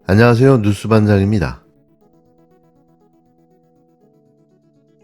안녕하세요. 뉴스반장입니다.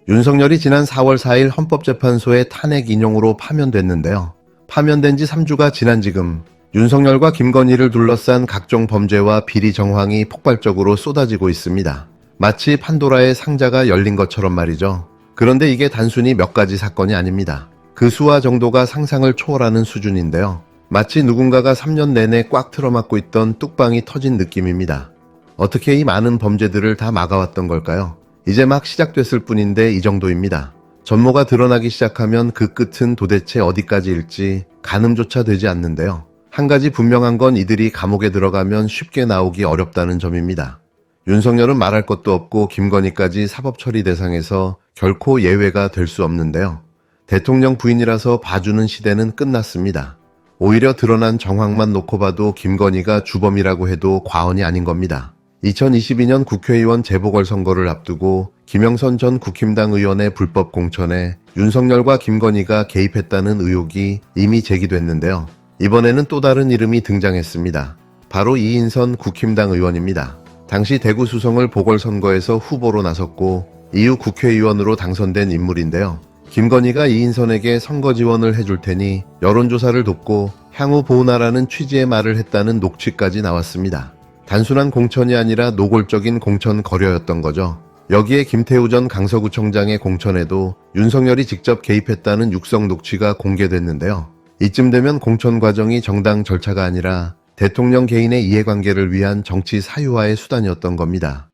윤석열이 지난 4월 4일 헌법재판소의 탄핵 인용으로 파면됐는데요. 파면된 지 3주가 지난 지금 윤석열과 김건희를 둘러싼 각종 범죄와 비리 정황이 폭발적으로 쏟아지고 있습니다. 마치 판도라의 상자가 열린 것처럼 말이죠. 그런데 이게 단순히 몇 가지 사건이 아닙니다. 그 수와 정도가 상상을 초월하는 수준인데요. 마치 누군가가 3년 내내 꽉 틀어막고 있던 뚝방이 터진 느낌입니다. 어떻게 이 많은 범죄들을 다 막아왔던 걸까요? 이제 막 시작됐을 뿐인데 이 정도입니다. 전모가 드러나기 시작하면 그 끝은 도대체 어디까지일지 가늠조차 되지 않는데요. 한 가지 분명한 건 이들이 감옥에 들어가면 쉽게 나오기 어렵다는 점입니다. 윤석열은 말할 것도 없고 김건희까지 사법처리 대상에서 결코 예외가 될 수 없는데요. 대통령 부인이라서 봐주는 시대는 끝났습니다. 오히려 드러난 정황만 놓고 봐도 김건희가 주범이라고 해도 과언이 아닌 겁니다. 2022년 국회의원 재보궐선거를 앞두고 김영선 전 국힘당 의원의 불법 공천에 윤석열과 김건희가 개입했다는 의혹이 이미 제기됐는데요. 이번에는 또 다른 이름이 등장했습니다. 바로 이인선 국힘당 의원입니다. 당시 대구 수성을 보궐선거에서 후보로 나섰고 이후 국회의원으로 당선된 인물인데요. 김건희가 이인선에게 선거 지원을 해줄 테니 여론조사를 돕고 향후 보훈하라는 취지의 말을 했다는 녹취까지 나왔습니다. 단순한 공천이 아니라 노골적인 공천 거래였던 거죠. 여기에 김태우 전 강서구청장의 공천에도 윤석열이 직접 개입했다는 육성 녹취가 공개됐는데요. 이쯤 되면 공천 과정이 정당 절차가 아니라 대통령 개인의 이해관계를 위한 정치 사유화의 수단이었던 겁니다.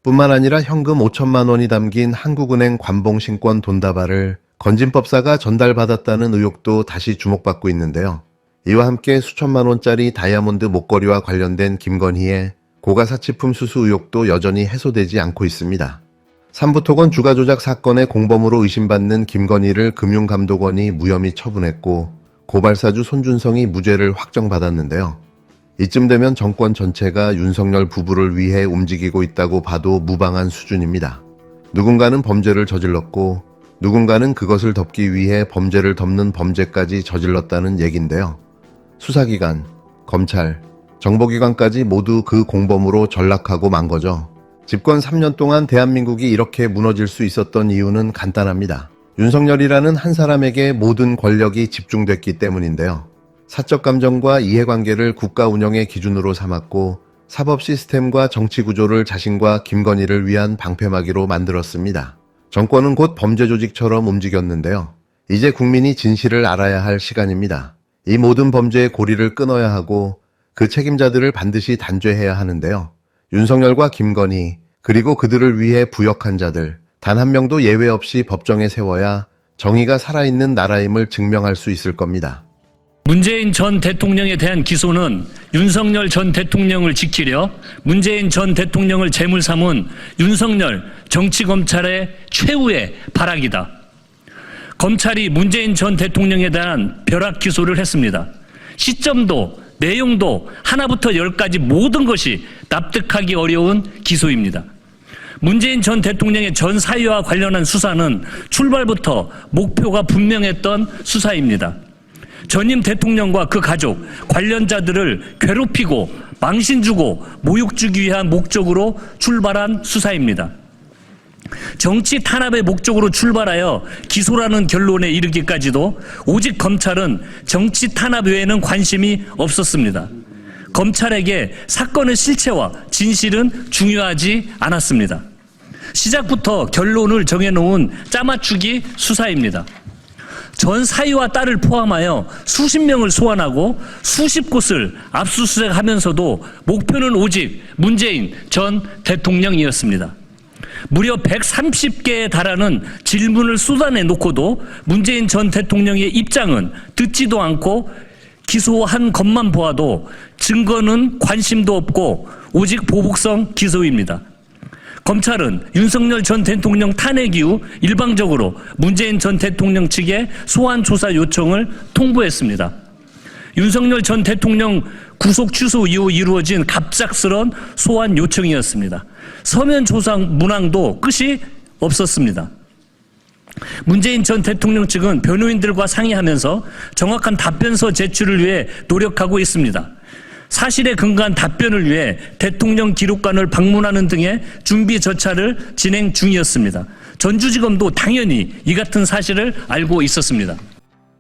뿐만 아니라 현금 5천만 원이 담긴 한국은행 관봉신권 돈다발을 건진법사가 전달받았다는 의혹도 다시 주목받고 있는데요. 이와 함께 수천만 원짜리 다이아몬드 목걸이와 관련된 김건희의 고가사치품 수수 의혹도 여전히 해소되지 않고 있습니다. 삼부토건 주가조작 사건의 공범으로 의심받는 김건희를 금융감독원이 무혐의 처분했고 고발사주 손준성이 무죄를 확정받았는데요. 이쯤 되면 정권 전체가 윤석열 부부를 위해 움직이고 있다고 봐도 무방한 수준입니다. 누군가는 범죄를 저질렀고 누군가는 그것을 덮기 위해 범죄를 덮는 범죄까지 저질렀다는 얘긴데요. 수사기관, 검찰, 정보기관까지 모두 그 공범으로 전락하고 만 거죠. 집권 3년 동안 대한민국이 이렇게 무너질 수 있었던 이유는 간단합니다. 윤석열이라는 한 사람에게 모든 권력이 집중됐기 때문인데요. 사적 감정과 이해관계를 국가 운영의 기준으로 삼았고 사법 시스템과 정치 구조를 자신과 김건희를 위한 방패막이로 만들었습니다. 정권은 곧 범죄 조직처럼 움직였는데요. 이제 국민이 진실을 알아야 할 시간입니다. 이 모든 범죄의 고리를 끊어야 하고 그 책임자들을 반드시 단죄해야 하는데요. 윤석열과 김건희 그리고 그들을 위해 부역한 자들 단 한 명도 예외 없이 법정에 세워야 정의가 살아있는 나라임을 증명할 수 있을 겁니다. 문재인 전 대통령에 대한 기소는 윤석열 전 대통령을 지키려 문재인 전 대통령을 제물 삼은 윤석열 정치검찰의 최후의 발악이다. 검찰이 문재인 전 대통령에 대한 벼락 기소를 했습니다. 시점도 내용도 하나부터 열까지 모든 것이 납득하기 어려운 기소입니다. 문재인 전 대통령의 전 사유와 관련한 수사는 출발부터 목표가 분명했던 수사입니다. 전임 대통령과 그 가족, 관련자들을 괴롭히고 망신 주고 모욕 주기 위한 목적으로 출발한 수사입니다. 정치 탄압의 목적으로 출발하여 기소라는 결론에 이르기까지도 오직 검찰은 정치 탄압 외에는 관심이 없었습니다. 검찰에게 사건의 실체와 진실은 중요하지 않았습니다. 시작부터 결론을 정해놓은 짜맞추기 수사입니다. 전 사위와 딸을 포함하여 수십 명을 소환하고 수십 곳을 압수수색하면서도 목표는 오직 문재인 전 대통령이었습니다. 무려 130개에 달하는 질문을 쏟아내 놓고도 문재인 전 대통령의 입장은 듣지도 않고 기소한 것만 보아도 증거는 관심도 없고 오직 보복성 기소입니다. 검찰은 윤석열 전 대통령 탄핵 이후 일방적으로 문재인 전 대통령 측에 소환 조사 요청을 통보했습니다. 윤석열 전 대통령 구속 취소 이후 이루어진 갑작스러운 소환 요청이었습니다. 서면 조사 문항도 끝이 없었습니다. 문재인 전 대통령 측은 변호인들과 상의하면서 정확한 답변서 제출을 위해 노력하고 있습니다. 사실에 근거한 답변을 위해 대통령 기록관을 방문하는 등의 준비 절차를 진행 중이었습니다. 전주지검도 당연히 이 같은 사실을 알고 있었습니다.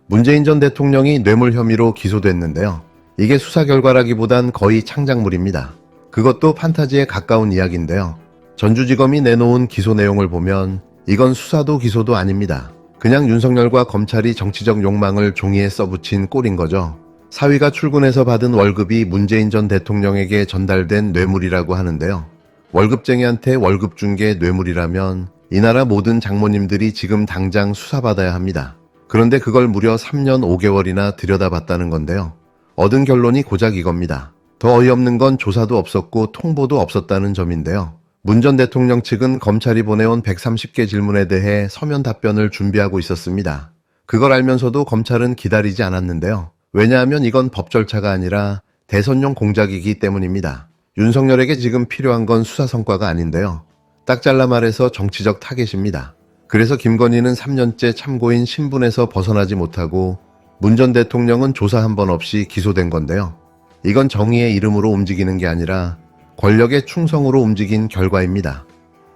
문재인 전 대통령이 뇌물 혐의로 기소됐는데요. 이게 수사 결과라기보단 거의 창작물입니다. 그것도 판타지에 가까운 이야기인데요. 전주지검이 내놓은 기소 내용을 보면 이건 수사도 기소도 아닙니다. 그냥 윤석열과 검찰이 정치적 욕망을 종이에 써붙인 꼴인 거죠. 사위가 출근해서 받은 월급이 문재인 전 대통령에게 전달된 뇌물이라고 하는데요. 월급쟁이한테 월급 준 게 뇌물이라면 이 나라 모든 장모님들이 지금 당장 수사받아야 합니다. 그런데 그걸 무려 3년 5개월이나 들여다봤다는 건데요. 얻은 결론이 고작 이겁니다. 더 어이없는 건 조사도 없었고 통보도 없었다는 점인데요. 문 전 대통령 측은 검찰이 보내온 130개 질문에 대해 서면 답변을 준비하고 있었습니다. 그걸 알면서도 검찰은 기다리지 않았는데요. 왜냐하면 이건 법 절차가 아니라 대선용 공작이기 때문입니다. 윤석열에게 지금 필요한 건 수사 성과가 아닌데요. 딱 잘라 말해서 정치적 타겟입니다. 그래서 김건희는 3년째 참고인 신분에서 벗어나지 못하고 문 전 대통령은 조사 한 번 없이 기소된 건데요. 이건 정의의 이름으로 움직이는 게 아니라 권력의 충성으로 움직인 결과입니다.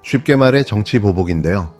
쉽게 말해 정치 보복인데요.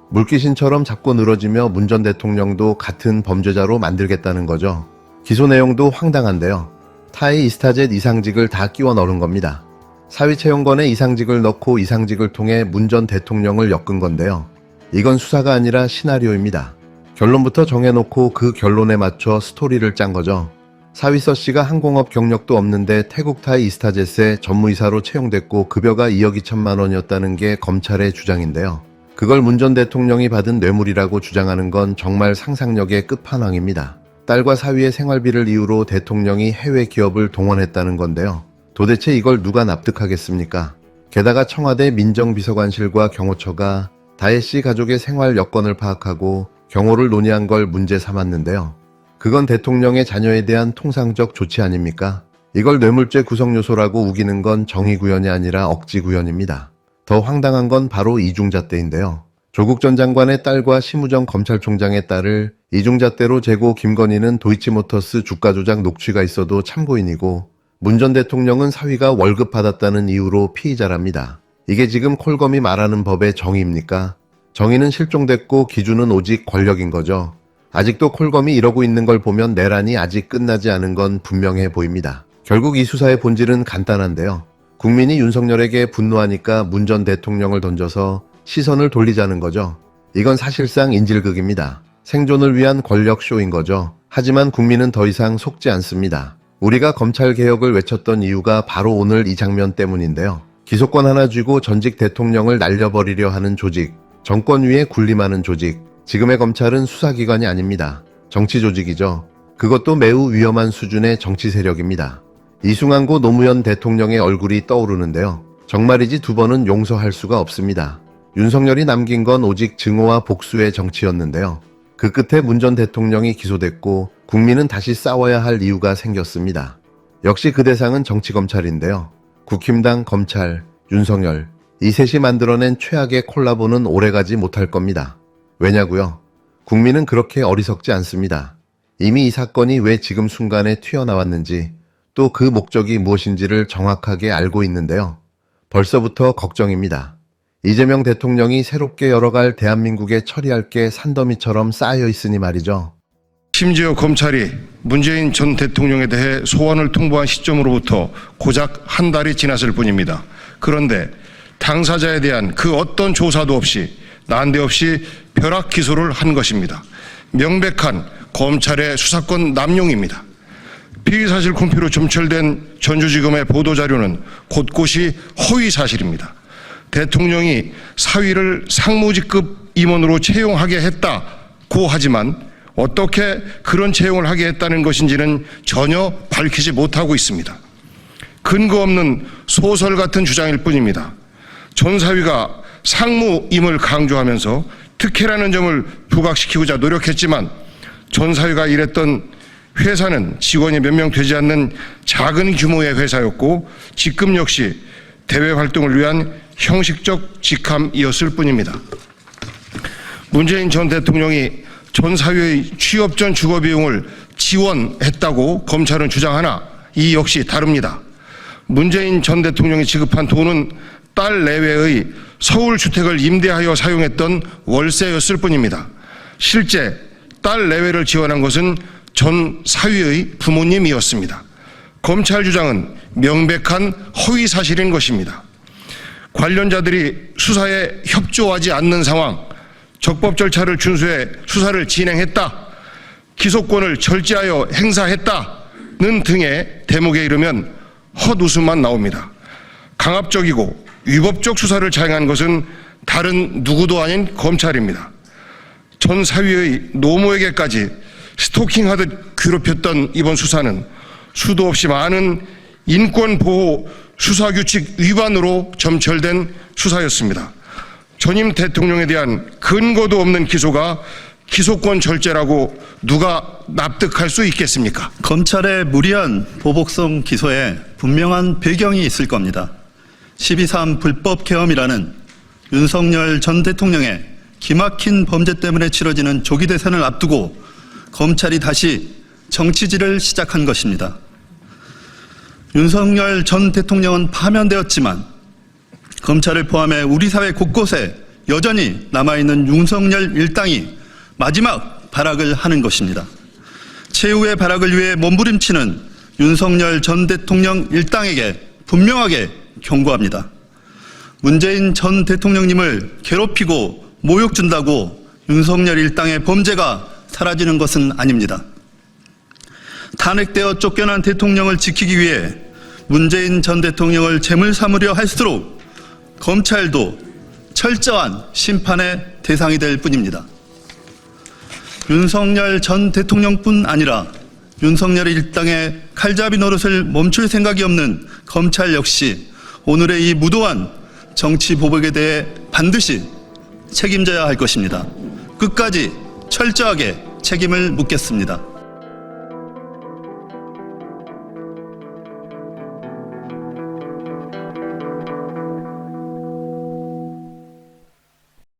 물귀신처럼 자꾸 늘어지며 문 전 대통령도 같은 범죄자로 만들겠다는 거죠. 기소 내용도 황당한데요. 타의 이스타젯 이상직을 다 끼워 넣은 겁니다. 사위채용건에 이상직을 넣고 이상직을 통해 문 전 대통령을 엮은 건데요. 이건 수사가 아니라 시나리오입니다. 결론부터 정해놓고 그 결론에 맞춰 스토리를 짠 거죠. 사위서 씨가 항공업 경력도 없는데 태국타이 이스타젯에 전무이사로 채용됐고 급여가 2억 2천만 원이었다는 게 검찰의 주장인데요. 그걸 문 전 대통령이 받은 뇌물이라고 주장하는 건 정말 상상력의 끝판왕입니다. 딸과 사위의 생활비를 이유로 대통령이 해외 기업을 동원했다는 건데요. 도대체 이걸 누가 납득하겠습니까? 게다가 청와대 민정비서관실과 경호처가 다혜 씨 가족의 생활 여건을 파악하고 경호를 논의한 걸 문제 삼았는데요. 그건 대통령의 자녀에 대한 통상적 조치 아닙니까? 이걸 뇌물죄 구성 요소라고 우기는 건 정의구현이 아니라 억지구현입니다. 더 황당한 건 바로 이중잣대인데요. 조국 전 장관의 딸과 심우정 검찰총장의 딸을 이중잣대로 재고 김건희는 도이치모터스 주가 조작 녹취가 있어도 참고인이고 문 전 대통령은 사위가 월급 받았다는 이유로 피의자랍니다. 이게 지금 콜검이 말하는 법의 정의입니까? 정의는 실종됐고 기준은 오직 권력인 거죠. 아직도 콜검이 이러고 있는 걸 보면 내란이 아직 끝나지 않은 건 분명해 보입니다. 결국 이 수사의 본질은 간단한데요. 국민이 윤석열에게 분노하니까 문 전 대통령을 던져서 시선을 돌리자는 거죠. 이건 사실상 인질극입니다. 생존을 위한 권력 쇼인 거죠. 하지만 국민은 더 이상 속지 않습니다. 우리가 검찰 개혁을 외쳤던 이유가 바로 오늘 이 장면 때문인데요. 기소권 하나 쥐고 전직 대통령을 날려버리려 하는 조직, 정권 위에 군림하는 조직. 지금의 검찰은 수사기관이 아닙니다. 정치 조직이죠. 그것도 매우 위험한 수준의 정치 세력입니다. 이승만고 노무현 대통령의 얼굴이 떠오르는데요. 정말이지 두 번은 용서할 수가 없습니다. 윤석열이 남긴 건 오직 증오와 복수의 정치였는데요. 그 끝에 문 전 대통령이 기소됐고 국민은 다시 싸워야 할 이유가 생겼습니다. 역시 그 대상은 정치검찰인데요. 국힘당, 검찰, 윤석열 이 셋이 만들어낸 최악의 콜라보는 오래가지 못할 겁니다. 왜냐고요? 국민은 그렇게 어리석지 않습니다. 이미 이 사건이 왜 지금 순간에 튀어나왔는지 또 그 목적이 무엇인지를 정확하게 알고 있는데요. 벌써부터 걱정입니다. 이재명 대통령이 새롭게 열어갈 대한민국에 처리할 게 산더미처럼 쌓여 있으니 말이죠. 심지어 검찰이 문재인 전 대통령에 대해 소환을 통보한 시점으로부터 고작 한 달이 지났을 뿐입니다. 그런데 당사자에 대한 그 어떤 조사도 없이 난데없이 벼락 기소를 한 것입니다. 명백한 검찰의 수사권 남용입니다. 피의사실 공표로 점철된 전주지검의 보도자료는 곳곳이 허위 사실입니다. 대통령이 사위를 상무직급 임원으로 채용하게 했다고 하지만 어떻게 그런 채용을 하게 했다는 것인지는 전혀 밝히지 못하고 있습니다. 근거 없는 소설 같은 주장일 뿐입니다. 전 사위가 상무임을 강조하면서 특혜라는 점을 부각시키고자 노력했지만 전 사위가 일했던 회사는 직원이 몇 명 되지 않는 작은 규모의 회사였고 직급 역시 대외 활동을 위한 형식적 직함이었을 뿐입니다. 문재인 전 대통령이 전 사위의 취업 전 주거 비용을 지원했다고 검찰은 주장하나 이 역시 다릅니다. 문재인 전 대통령이 지급한 돈은 딸 내외의 서울 주택을 임대하여 사용했던 월세였을 뿐입니다. 실제 딸 내외를 지원한 것은 전 사위의 부모님이었습니다. 검찰 주장은 명백한 허위 사실인 것입니다. 관련자들이 수사에 협조하지 않는 상황, 적법 절차를 준수해 수사를 진행했다, 기소권을 절제하여 행사했다는 등의 대목에 이르면 헛웃음만 나옵니다. 강압적이고 위법적 수사를 자행한 것은 다른 누구도 아닌 검찰입니다. 전 사위의 노모에게까지 스토킹하듯 괴롭혔던 이번 수사는 수도 없이 많은 인권보호 수사규칙 위반으로 점철된 수사였습니다. 전임 대통령에 대한 근거도 없는 기소가 기소권 절제라고 누가 납득할 수 있겠습니까? 검찰의 무리한 보복성 기소에 분명한 배경이 있을 겁니다. 12.3 불법 계엄이라는 윤석열 전 대통령의 기막힌 범죄 때문에 치러지는 조기 대선을 앞두고 검찰이 다시 정치질을 시작한 것입니다. 윤석열 전 대통령은 파면되었지만 검찰을 포함해 우리 사회 곳곳에 여전히 남아있는 윤석열 일당이 마지막 발악을 하는 것입니다. 최후의 발악을 위해 몸부림치는 윤석열 전 대통령 일당에게 분명하게 경고합니다. 문재인 전 대통령님을 괴롭히고 모욕 준다고 윤석열 일당의 범죄가 사라지는 것은 아닙니다. 탄핵되어 쫓겨난 대통령을 지키기 위해 문재인 전 대통령을 제물 삼으려 할수록 검찰도 철저한 심판의 대상이 될 뿐입니다. 윤석열 전 대통령뿐 아니라 윤석열 일당의 칼잡이 노릇을 멈출 생각이 없는 검찰 역시 오늘의 이 무도한 정치 보복에 대해 반드시 책임져야 할 것입니다. 끝까지 철저하게 책임을 묻겠습니다.